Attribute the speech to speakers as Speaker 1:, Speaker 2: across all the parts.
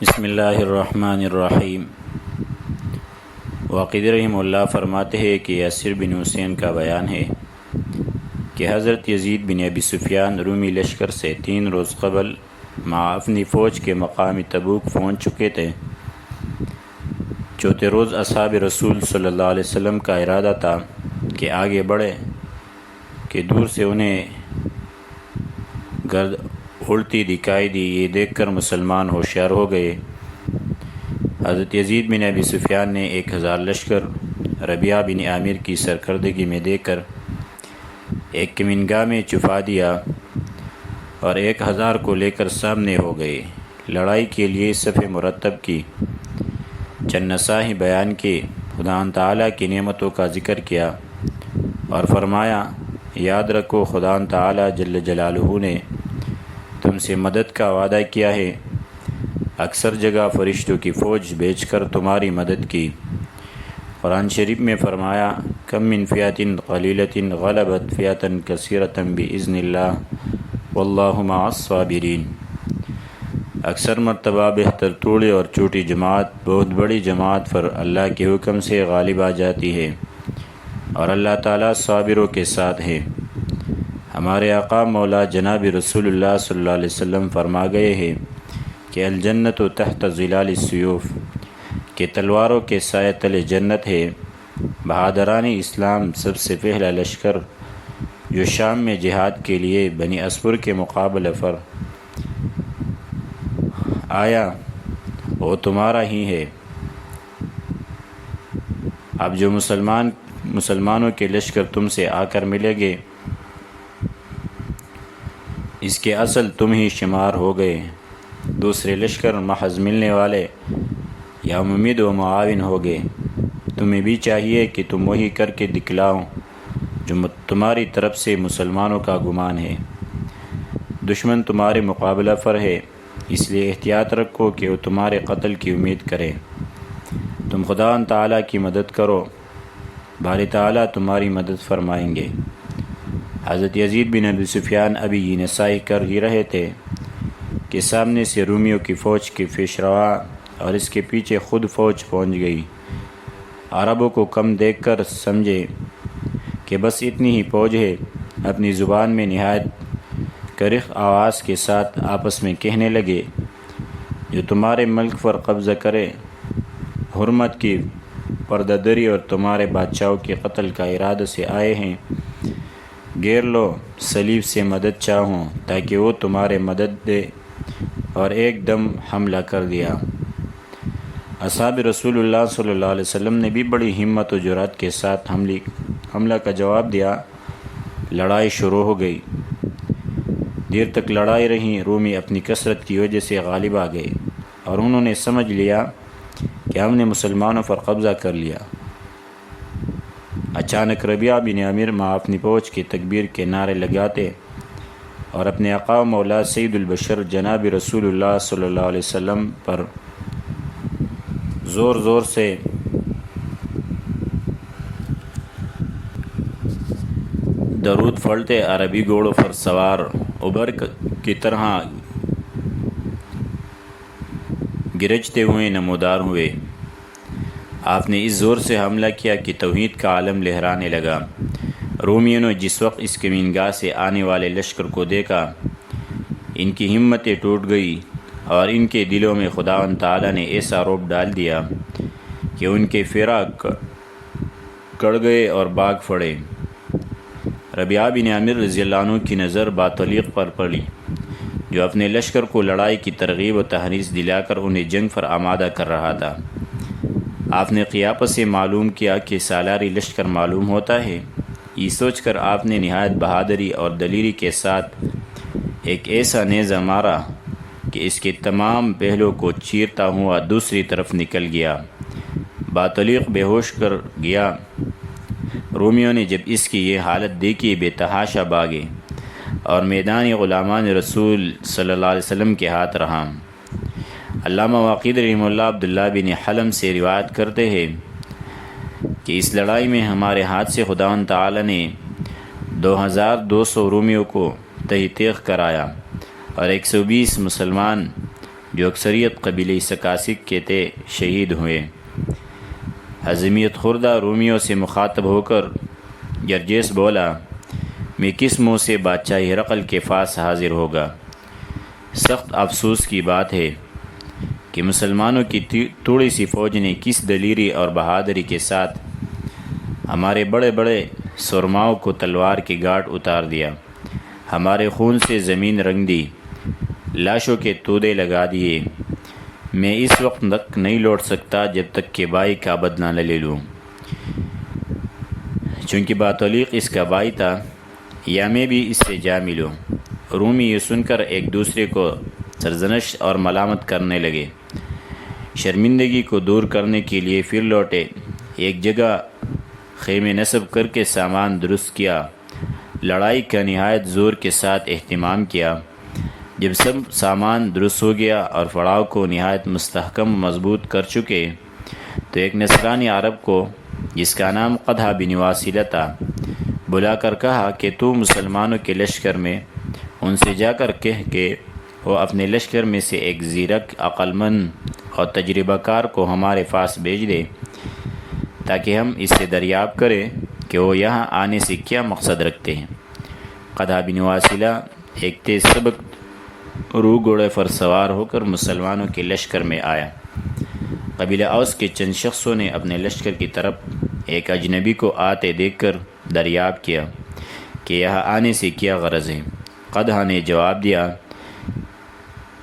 Speaker 1: بسم اللہ الرحمن الرحیم۔ واقعی رحمہ اللہ فرماتے ہیں کہ یاسر بن حسین کا بیان ہے کہ حضرت یزید بن ابی سفیان رومی لشکر سے 3 روز قبل مع اپنی فوج کے مقام تبوک پہنچ چکے تھے۔ چوتھے روز اصحاب رسول صلی اللہ علیہ وسلم کا ارادہ تھا کہ آگے بڑھے کہ دور سے انہیں گرد اڑتی دکھائی دی۔ یہ دیکھ کر مسلمان ہوشیار ہو گئے۔ حضرت یزید بن ابی سفیان نے 1000 لشکر ربیعہ بن عامر کی سرکردگی میں دے کر ایک کمینگاہ میں چھپا دیا اور 1000 کو لے کر سامنے ہو گئے۔ لڑائی کے لیے صف مرتب کی، چند نصائح بیان کی، خدا تعالیٰ کی نعمتوں کا ذکر کیا اور فرمایا یاد رکھو خدا تعالیٰ جل جلالہ نے تم سے مدد کا وعدہ کیا ہے، اکثر جگہ فرشتوں کی فوج بھیج کر تمہاری مدد کی۔ قرآن شریف میں فرمایا کم من فئۃ قلیلۃ غلبت فئۃ کثیرۃ بإذن اللہ واللہ مع الصابرین۔ اکثر مرتبہ بہتر توڑی اور چھوٹی جماعت بہت بڑی جماعت پر اللہ کے حکم سے غالب آ جاتی ہے اور اللہ تعالیٰ صابروں کے ساتھ ہے۔ ہمارے آقا مولا جناب رسول اللہ صلی اللہ علیہ وسلم فرما گئے ہیں کہ الجنت تحت ظلال السیوف، کہ تلواروں کے سائے تلے جنت ہے۔ بہادران اسلام سب سے پہلا لشکر جو شام میں جہاد کے لیے بنی اسفر کے مقابلے پر آیا وہ تمہارا ہی ہے۔ اب جو مسلمانوں کے لشکر تم سے آ کر ملے گے اس کے اصل تم ہی شمار ہو گئے۔ دوسرے لشکر محض ملنے والے یا ممید و معاون ہو گئے۔ تمہیں بھی چاہیے کہ تم وہی کر کے دکھلاؤ جو تمہاری طرف سے مسلمانوں کا گمان ہے۔ دشمن تمہارے مقابلہ پر ہے، اس لیے احتیاط رکھو کہ وہ تمہارے قتل کی امید کرے۔ تم خدا تعالیٰ کی مدد کرو، باری تعالیٰ تمہاری مدد فرمائیں گے۔ حضرت یزید بن ابی سفیان ابھی یہ نصائح کر ہی رہے تھے کہ سامنے سے رومیوں کی فوج کے پیشروا اور اس کے پیچھے خود فوج پہنچ گئی۔ عربوں کو کم دیکھ کر سمجھے کہ بس اتنی ہی فوج ہے، اپنی زبان میں نہایت کرخ آواز کے ساتھ آپس میں کہنے لگے جو تمہارے ملک پر قبضہ کرے، حرمت کی پردہ دری اور تمہارے بادشاہوں کے قتل کا ارادہ سے آئے ہیں، گھیر لو، صلیب سے مدد چاہوں تاکہ وہ تمہارے مدد دے، اور ایک دم حملہ کر دیا۔ اصحاب رسول اللہ صلی اللہ علیہ وسلم نے بھی بڑی ہمت و جرأت کے ساتھ حملہ کا جواب دیا۔ لڑائی شروع ہو گئی۔ دیر تک لڑائی رہی۔ رومی اپنی کثرت کی وجہ سے غالب آ گئے اور انہوں نے سمجھ لیا کہ ہم نے مسلمانوں پر قبضہ کر لیا۔ اچانک ربیعہ بن عامر مع اپنی فوج کے تکبیر کے نعرے لگاتے اور اپنے آقا و مولا سید البشر جناب رسول اللہ صلی اللہ علیہ وسلم پر زور زور سے درود پڑھتے عربی گھوڑوں پر سوار عبر کی طرح گرجتے ہوئے نمودار ہوئے۔ آپ نے اس زور سے حملہ کیا کہ توحید کا عالم لہرانے لگا۔ رومیوں نے جس وقت اس کمینگاہ سے آنے والے لشکر کو دیکھا ان کی ہمتیں ٹوٹ گئی اور ان کے دلوں میں خدا تعالیٰ نے ایسا رعب ڈال دیا کہ ان کے فراق کڑ گئے اور بھاگ پڑے۔ ربیعہ بن عامر رضی اللہ عنہ کی نظر باطلیق پر پڑی جو اپنے لشکر کو لڑائی کی ترغیب و تحریض دلا کر انہیں جنگ پر آمادہ کر رہا تھا۔ آپ نے قیافت سے معلوم کیا کہ سالاری لشکر معلوم ہوتا ہے۔ یہ سوچ کر آپ نے نہایت بہادری اور دلیری کے ساتھ ایک ایسا نیزہ مارا کہ اس کے تمام پہلوں کو چیرتا ہوا دوسری طرف نکل گیا۔ باطلیق بے ہوش کر گیا۔ رومیوں نے جب اس کی یہ حالت دیکھی بے تحاشا بھاگے اور میدان غلامان رسول صلی اللہ علیہ وسلم کے ہاتھ رہا۔ علامہ واقعی رحمہ اللہ عبداللہ بن حلم سے روایت کرتے ہیں کہ اس لڑائی میں ہمارے ہاتھ سے خدا تعالی نے 2200 رومیوں کو تہی تیغ کرایا اور 120 مسلمان جو اکثریت قبیلہ سکاسک کے تھے شہید ہوئے۔ حزمیت خوردہ رومیوں سے مخاطب ہو کر جرجیس بولا، میں کس منہ سے بادشاہ ہرقل کے پاس حاضر ہوگا؟ سخت افسوس کی بات ہے کہ مسلمانوں کی تھوڑی سی فوج نے کس دلیری اور بہادری کے ساتھ ہمارے بڑے بڑے سرماؤں کو تلوار کی گھاٹ اتار دیا، ہمارے خون سے زمین رنگ دی، لاشوں کے تودے لگا دیے۔ میں اس وقت تک نہیں لوٹ سکتا جب تک کہ بائی کا بدلہ نہ لے لوں۔ چونکہ باتولیق اس کا بائی تھا، یا میں بھی اس سے جا ملوں۔ رومی یہ سن کر ایک دوسرے کو سرزنش اور ملامت کرنے لگے۔ شرمندگی کو دور کرنے کے لیے پھر لوٹے، ایک جگہ خیمے نصب کر کے سامان درست کیا، لڑائی کا نہایت زور کے ساتھ اہتمام کیا۔ جب سب سامان درست ہو گیا اور پڑاؤ کو نہایت مستحکم مضبوط کر چکے تو ایک نصرانی عرب کو جس کا نام قدحہ بن واصلہ تھا بلا کر کہا کہ تو مسلمانوں کے لشکر میں ان سے جا کر کہہ کہ وہ اپنے لشکر میں سے ایک زیرک، عقل مند اور تجربہ کار کو ہمارے پاس بھیج دے تاکہ ہم اس سے دریافت کریں کہ وہ یہاں آنے سے کیا مقصد رکھتے ہیں۔ قدحہ بن واصلہ ایک تیز سبک روح گھوڑے پر سوار ہو کر مسلمانوں کے لشکر میں آیا۔ قبیلہ اوس کے چند شخصوں نے اپنے لشکر کی طرف ایک اجنبی کو آتے دیکھ کر دریافت کیا کہ یہاں آنے سے کیا غرض ہے۔ قدحہ نے جواب دیا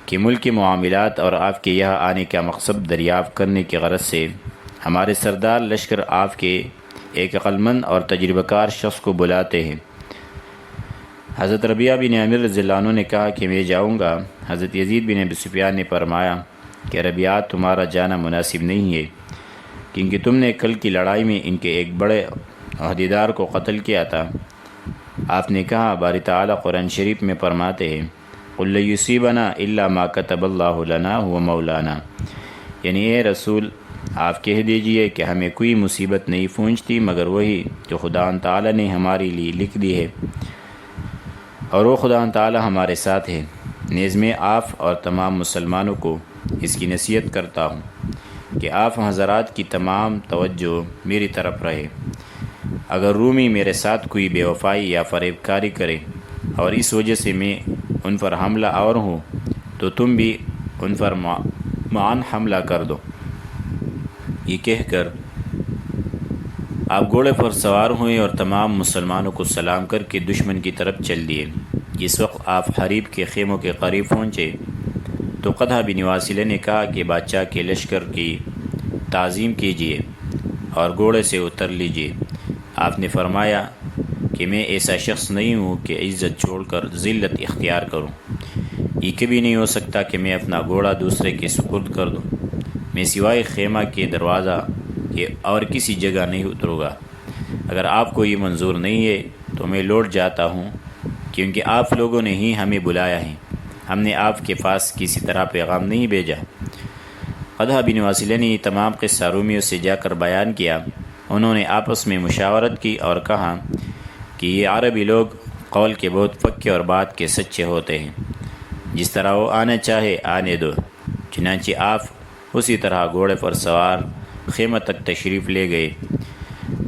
Speaker 1: کہ ملکی معاملات اور آپ کے یہاں آنے کا مقصد دریافت کرنے کی غرض سے ہمارے سردار لشکر آپ کے ایک عقلمند اور تجربہ کار شخص کو بلاتے ہیں۔ حضرت ربیعہ بن عامر رضی اللہ عنہ نے کہا کہ میں جاؤں گا۔ حضرت یزید بن ابی سفیان نے فرمایا کہ ربیعہ تمہارا جانا مناسب نہیں ہے، کیونکہ تم نے کل کی لڑائی میں ان کے ایک بڑے عہدیدار کو قتل کیا تھا۔ آپ نے کہا باری تعالیٰ قرآن شریف میں فرماتے ہیں قُلْ لَن يُصِيبَنَا إِلَّا مَا كَتَبَ اللَّهُ لَنَا هُوَ مَوْلَانَا، یعنی اے رسول آپ کہہ دیجئے کہ ہمیں کوئی مصیبت نہیں پہنچتی مگر وہی جو خدا تعالیٰ نے ہمارے لیے لکھ دی ہے، اور وہ خدا تعالیٰ ہمارے ساتھ ہے۔ نیز میں آپ اور تمام مسلمانوں کو اس کی نصیحت کرتا ہوں کہ آپ حضرات کی تمام توجہ میری طرف رہے۔ اگر رومی میرے ساتھ کوئی بے وفائی یا فریب کاری کرے اور اس وجہ سے میں ان پر حملہ آور ہوں تو تم بھی ان پر معاً حملہ کر دو۔ یہ کہہ کر آپ گھوڑے پر سوار ہوئے اور تمام مسلمانوں کو سلام کر کے دشمن کی طرف چل دیے۔ جس وقت آپ حریب کے خیموں کے قریب پہنچے تو قدحہ بن واصلہ نے کہا کہ بادشاہ کے لشکر کی تعظیم کیجیے اور گھوڑے سے اتر لیجیے۔ آپ نے فرمایا کہ میں ایسا شخص نہیں ہوں کہ عزت چھوڑ کر ذلت اختیار کروں۔ یہ کبھی نہیں ہو سکتا کہ میں اپنا گھوڑا دوسرے کے سپرد کر دوں۔ میں سوائے خیمہ کے دروازہ کے اور کسی جگہ نہیں اتروں گا۔ اگر آپ کو یہ منظور نہیں ہے تو میں لوٹ جاتا ہوں، کیونکہ آپ لوگوں نے ہی ہمیں بلایا ہے، ہم نے آپ کے پاس کسی طرح پیغام نہیں بھیجا۔ قدحہ بن واصلہ نے تمام قصہ رومیوں سے جا کر بیان کیا۔ انہوں نے آپس میں مشاورت کی اور کہا کہ یہ عربی لوگ قول کے بہت پکے اور بات کے سچے ہوتے ہیں، جس طرح وہ آنا چاہے آنے دو۔ چنانچہ آپ اسی طرح گھوڑے پر سوار خیمہ تک تشریف لے گئے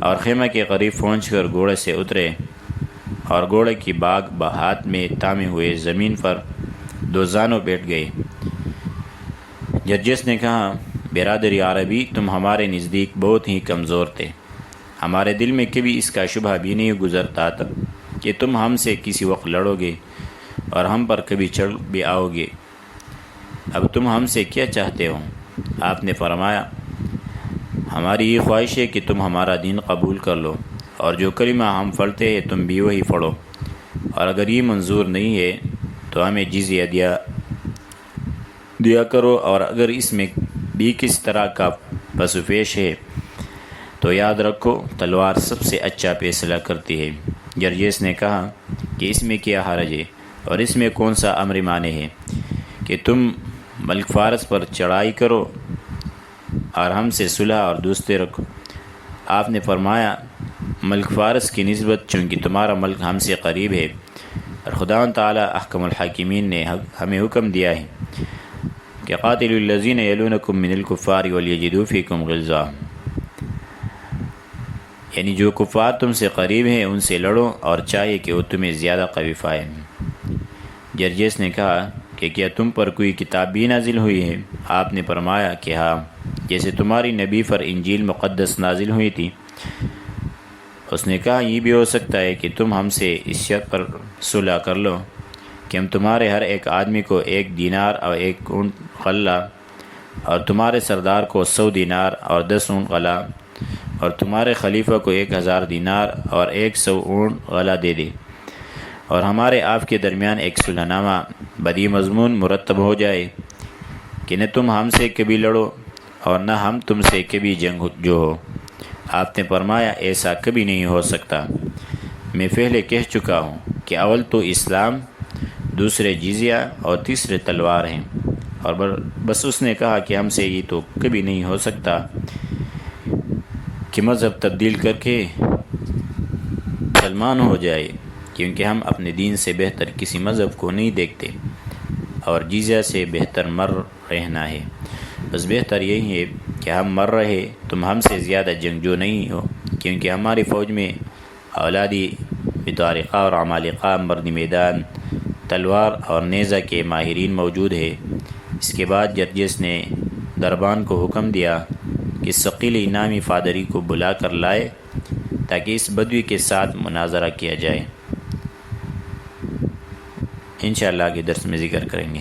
Speaker 1: اور خیمہ کے قریب پہنچ کر گھوڑے سے اترے اور گھوڑے کی باگ ہاتھ میں تھامے ہوئے زمین پر دو زانوں بیٹھ گئے۔ جرجس نے کہا برادری عربی، تم ہمارے نزدیک بہت ہی کمزور تھے۔ ہمارے دل میں کبھی اس کا شبہ بھی نہیں گزرتا تھا کہ تم ہم سے کسی وقت لڑو گے اور ہم پر کبھی چڑھ بھی آؤ گے۔ اب تم ہم سے کیا چاہتے ہو؟ آپ نے فرمایا ہماری یہ خواہش ہے کہ تم ہمارا دین قبول کر لو، اور جو کلمہ ہم پڑھتے ہیں تم بھی وہی پڑھو، اور اگر یہ منظور نہیں ہے تو ہمیں جزیہ دیا کرو، اور اگر اس میں بھی کس طرح کا پس و پیش ہے تو یاد رکھو تلوار سب سے اچھا فیصلہ کرتی ہے۔ جرجس نے کہا کہ اس میں کیا حرج ہے اور اس میں کون سا امر مانے ہے کہ تم ملک فارس پر چڑھائی کرو اور ہم سے صلح اور دوستی رکھو۔ آپ نے فرمایا ملک فارس کی نسبت چونکہ تمہارا ملک ہم سے قریب ہے اور خدا تعالیٰ احکم الحاکمین نے ہمیں حکم دیا ہے کہ قاتلوا الذین یلونکم من الکفار ولیجدوا فیکم غلظہ، یعنی جو کفار تم سے قریب ہیں ان سے لڑو اور چاہیے کہ وہ تمہیں زیادہ قوی پائیں۔ جرجس نے کہا کہ کیا تم پر کوئی کتاب بھی نازل ہوئی ہے؟ آپ نے فرمایا کہ ہاں، جیسے تمہاری نبی پر انجیل مقدس نازل ہوئی تھی۔ اس نے کہا یہ بھی ہو سکتا ہے کہ تم ہم سے اس شرط پر صلح کر لو کہ ہم تمہارے ہر ایک آدمی کو 1 دینار اور 1 اونٹ غلہ، اور تمہارے سردار کو 100 دینار اور 10 اونٹ غلہ، اور تمہارے خلیفہ کو 1000 دینار اور 100 اونٹ غلہ دے دے، اور ہمارے آپ کے درمیان ایک صلح نامہ بدی مضمون مرتب ہو جائے کہ نہ تم ہم سے کبھی لڑو اور نہ ہم تم سے کبھی جنگ جو ہو۔ آپ نے فرمایا ایسا کبھی نہیں ہو سکتا، میں پہلے کہہ چکا ہوں کہ اول تو اسلام، دوسرے جزیہ اور تیسرے تلوار ہیں، اور بس اس نے کہا کہ ہم سے یہ تو کبھی نہیں ہو سکتا کہ مذہب تبدیل کر کے مسلمان ہو جائے، کیونکہ ہم اپنے دین سے بہتر کسی مذہب کو نہیں دیکھتے، اور جزیہ سے بہتر مر رہنا ہے۔ بس بہتر یہی ہے کہ ہم مر رہے، تم ہم سے زیادہ جنگجو نہیں ہو، کیونکہ ہماری فوج میں اولادی بطارقہ اور عمالقہ، مرد میدان، تلوار اور نیزہ کے ماہرین موجود ہے۔ اس کے بعد جرجس نے دربان کو حکم دیا کہ ثقیل نامی فادری کو بلا کر لائے تاکہ اس بدوی کے ساتھ مناظرہ کیا جائے۔ انشاءاللہ آگے درس میں ذکر کریں گے۔